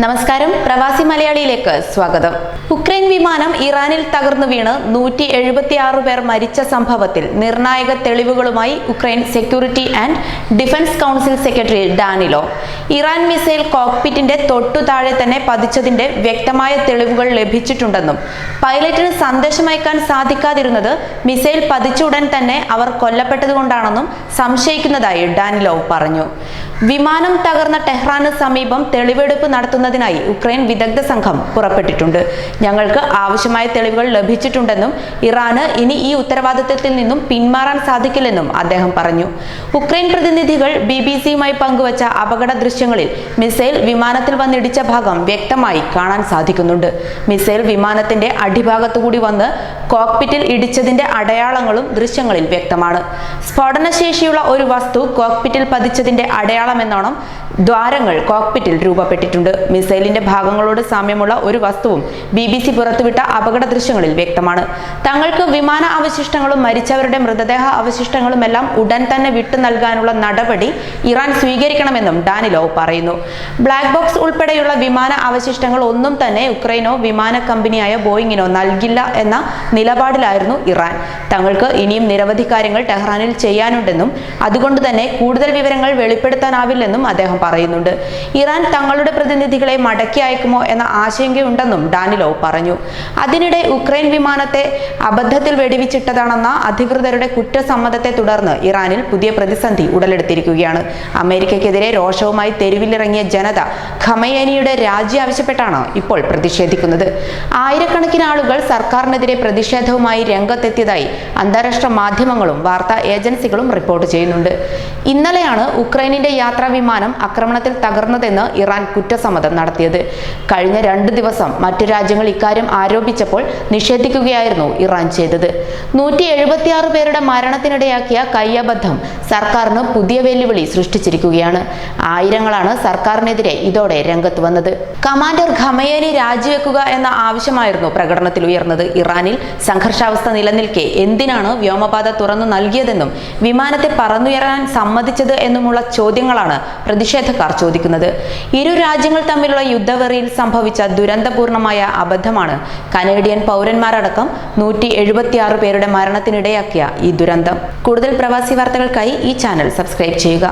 നമസ്കാരം, പ്രവാസി മലയാളിയിലേക്ക് സ്വാഗതം. ഉക്രൈൻ വിമാനം ഇറാനിൽ തകർന്നു വീണ് 176 പേർ മരിച്ച സംഭവത്തിൽ നിർണായക തെളിവുകളുമായി Ukraine security and defence council secretary Danilo. Iran missile കോക്പിറ്റിന്റെ തൊട്ടു താഴെ തന്നെ പതിച്ചതിന്റെ വ്യക്തമായ തെളിവുകൾ ലഭിച്ചിട്ടുണ്ടെന്നും പൈലറ്റിന് സന്ദേശമയക്കാൻ സാധിക്കാതിരുന്നത് മിസൈൽ പതിച്ച ഉടൻ തന്നെ അവർ കൊല്ലപ്പെട്ടതുകൊണ്ടാണെന്നും സംശയിക്കുന്നതായി ഡാനിലോ പറഞ്ഞു. വിമാനം തകർന്ന ടെഹ്റാന് സമീപം തെളിവെടുപ്പ് നടത്തുന്നതിനായി ഉക്രൈൻ വിദഗ്ധ സംഘം പുറപ്പെട്ടിട്ടുണ്ട്. ഞങ്ങൾക്ക് ആവശ്യമായ തെളിവുകൾ ലഭിച്ചിട്ടുണ്ടെന്നും ഇറാന് ഇനി ഈ ഉത്തരവാദിത്തത്തിൽ നിന്നും പിന്മാറാൻ സാധിക്കില്ലെന്നും അദ്ദേഹം പറഞ്ഞു. ഉക്രൈൻ പ്രതിനിധികൾ BBC-യുമായി പങ്കുവച്ച അപകട ദൃശ്യങ്ങളിൽ മിസൈൽ വിമാനത്തിൽ വന്നിടിച്ച ഭാഗം വ്യക്തമായി കാണാൻ സാധിക്കുന്നുണ്ട്. മിസൈൽ വിമാനത്തിന്റെ അടിഭാഗത്തുകൂടി വന്ന് കോക്പിറ്റിൽ ഇടിച്ചതിന്റെ അടയാളങ്ങളും ദൃശ്യങ്ങളിൽ വ്യക്തമാണ്. സ്ഫോടനശേഷിയുള്ള ഒരു വസ്തു കോക്പിറ്റിൽ പതിച്ചതിന്റെ അടയാളമെന്നോണം ദ്വാരങ്ങൾ കോക്പിറ്റിൽ രൂപപ്പെട്ടിട്ടുണ്ട്. മിസൈലിന്റെ ഭാഗങ്ങളോട് സാമ്യമുള്ള ഒരു വസ്തുവും BBC പുറത്തുവിട്ട അപകട ദൃശ്യങ്ങളിൽ വ്യക്തമാണ്. തങ്ങൾക്ക് വിമാന അവശിഷ്ടങ്ങളും മരിച്ചവരുടെ മൃതദേഹ അവശിഷ്ടങ്ങളുമെല്ലാം ഉടൻ തന്നെ വിട്ടു നൽകാനുള്ള നടപടി ഇറാൻ സ്വീകരിക്കണമെന്നും ഡാനിലോ പറയുന്നു. ബ്ലാക്ക് ബോക്സ് ഉൾപ്പെടെയുള്ള വിമാന അവശിഷ്ടങ്ങൾ ഒന്നും തന്നെ ഉക്രൈനോ വിമാന കമ്പനിയായ ബോയിങ്ങിനോ നൽകില്ല എന്ന നിലപാടിലായിരുന്നു ഇറാൻ. തങ്ങൾക്ക് ഇനിയും നിരവധി കാര്യങ്ങൾ ടെഹ്റാനിൽ ചെയ്യാനുണ്ടെന്നും അതുകൊണ്ട് തന്നെ കൂടുതൽ വിവരങ്ങൾ വെളിപ്പെടുത്താനാവില്ലെന്നും അദ്ദേഹം പറയുന്നുണ്ട്. ഇറാൻ തങ്ങളുടെ പ്രതിനിധികളെ മടക്കി അയക്കുമോ എന്ന ആശങ്കയുണ്ടെന്നും ഡാനിലോ പറഞ്ഞു. അതിനിടെ ഉക്രൈൻ വിമാനത്തെ അബദ്ധത്തിൽ വെടിവെച്ചിട്ടതാണെന്ന അധികൃതരുടെ കുറ്റസമ്മതത്തെ തുടർന്ന് ഇറാനിൽ പുതിയ പ്രതിസന്ധി ഉടലെടുത്തിരിക്കുകയാണ്. അമേരിക്കയ്ക്കെതിരെ രോഷവുമായി തെരുവിലിറങ്ങിയ ജനത ഖമേനിയുടെ രാജി ആവശ്യപ്പെട്ടാണ് ഇപ്പോൾ പ്രതിഷേധിക്കുന്നത്. ആയിരക്കണക്കിന് ആളുകൾ സർക്കാരിനെതിരെ പ്രതിഷേധവുമായി രംഗത്തെത്തിയതായി അന്താരാഷ്ട്ര മാധ്യമങ്ങളും വാർത്താ ഏജൻസികളും റിപ്പോർട്ട് ചെയ്യുന്നുണ്ട്. ഇന്നലെയാണ് ഉക്രൈനിന്റെ യാത്രാ വിമാനം ആക്രമണത്തിൽ തകർന്നതെന്ന് ഇറാൻ കുറ്റസമ്മതം നടത്തിയത്. കഴിഞ്ഞ 2 ദിവസം മറ്റു രാജ്യങ്ങൾ ഇക്കാര്യം ആരോപിച്ചപ്പോൾ നിഷേധിക്കുകയായിരുന്നു ഇറാൻ ചെയ്തത്. 176 പേരുടെ മരണത്തിനിടയാക്കിയ കയ്യബദ്ധം സർക്കാരിന് പുതിയ വെല്ലുവിളി സൃഷ്ടിച്ചിരിക്കുകയാണ്. ആയിരങ്ങളാണ് സർക്കാരിനെതിരെ ഇതോടെ രംഗത്ത് വന്നത്. കമാൻഡർ ഖമേനി രാജിവെക്കുക എന്ന ആവശ്യമായിരുന്നു പ്രകടനത്തിൽ ഉയർന്നത്. ഇറാനിൽ സംഘർഷാവസ്ഥ നിലനിൽക്കെ എന്തിനാണ് വ്യോമപാത തുറന്നു നൽകിയതെന്നും വിമാനത്തെ പറന്നുയരാൻ സമ്മതിച്ചത് എന്നുമുള്ള ചോദ്യങ്ങളാണ് പ്രതിഷേധക്കാർ ചോദിക്കുന്നത്. ഇരു രാജ്യങ്ങൾ തമ്മിലുള്ള യുദ്ധവെറിയിൽ സംഭവിച്ച ദുരന്തപൂർണമായ അബദ്ധമാണ് കനേഡിയൻ പൗരന്മാരടക്കം 176 പേരുടെ മരണത്തിനിടയാക്കിയ ഈ ദുരന്തം. കൂടുതൽ പ്രവാസി വാർത്തകൾക്കായി ഈ ചാനൽ സബ്സ്ക്രൈബ് ചെയ്യുക.